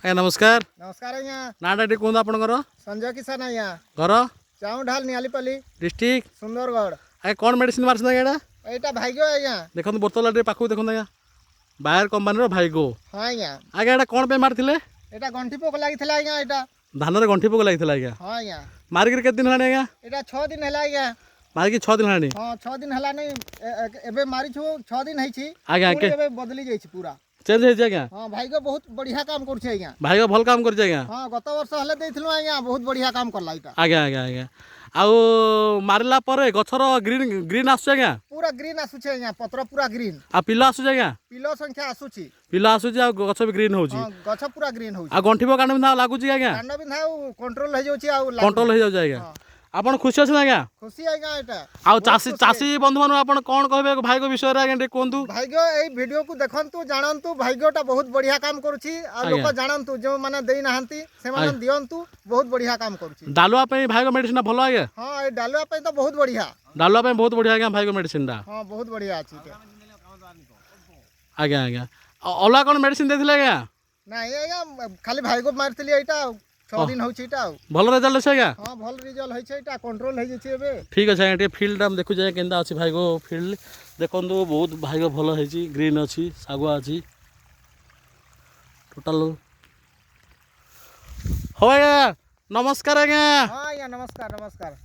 आज्ञा नमस्कार। नमस्कार आज्ञा। नाटा टी कहूँ आपंकर संजय किसान आज्ञा। घर चाउढाल नियालीपल्ली डिस्ट्रिक्ट सुंदरगढ़। आज्ञा कौन मेडिसिन मार्च आज्ञा एटा भाग्य आज्ञा। देखो बोतल पाखु देखो आज्ञा बायर कंपानी भाइगो। हाँ आज्ञा। आज्ञा एटा कौन पे मारथिले? एटा गंठी पोक लागिथिला आज्ञा। एटा धान रे गंठी पोक लागिथिला आज्ञा। हाँ आज्ञा। मारिक केते दिन हलानी आज्ञा? एटा 6 दिन हला आज्ञा। मारिक 6 दिन हलानी? हाँ 6 दिन हला नहीं एबे मारी छु 6 दिन है छी। आज्ञा के एबे बदली जाई छी पूरा चेंज हे आज्ञा। हाँ भाइगो बहुत बढ़िया काम करछे आज्ञा। भाइगो भल काम करछे आज्ञा। हाँ गत वर्ष हले देथिलु आज्ञा बहुत बढ़िया काम करला इटा। आज्ञा आज्ञा आज्ञा आउ मारला परे गछर ग्रीन ग्रीन आसु आज्ञा। पूरा ग्रीन आसुछे आज्ञा। पत्र पूरा ग्रीन आ पिलो आसु आज्ञा। पिलो संख्या आसुछि। पिलो आसु आ गछ भी ग्रीन होउची। हाँ गछ पूरा ग्रीन होउछि। आ गंठी पो कांड बिंधा लागुची आज्ञा। कांड बिंधा कंट्रोल हो जाउछि। आ कंट्रोल हो जाउची आज्ञा। आपण खुशी अछन आज्ञा? खुशी आज्ञा एटा। आउ चासी चासी बंधु मानु आपण कोन कहबे भाइगो विषय रे आज्ञा कोंतु? भाइगो एई वीडियो को देखंतु जानंतु भाइगोटा बहुत बढ़िया काम करूछि। आ लोक जानंतु जो माने देई नाहंती से माने दियंतु बहुत बढ़िया काम करूछि। डालुआ पे भाइगो मेडिसिन भलो आज्ञा? हां ए डालुआ पे तो बहुत बढ़िया। डालुआ पे बहुत बढ़िया आज्ञा भाइगो मेडिसिन दा। हां बहुत बढ़िया अछि के। आज्ञा आज्ञा ओला कोन मेडिसिन देथिले आज्ञा? नाही आज्ञा खाली भाइगो मारतिली एटा 6 दिन होछि एटा। भलो रिजल्ट छै आज्ञा? हां भल रिजल्ट होइ छै एटा कंट्रोल हो जछि एबे। ठीक अछि आज्ञा फील्ड हम देखु जाय केंदा अछि भाइगो फील्ड देखंतु बहुत भाइगो भलो हेछि ग्रीन अछि सागुआ अछि टोटल हो आज्ञा नमस्कार आज्ञा। हां आज्ञा नमस्कार नमस्कार।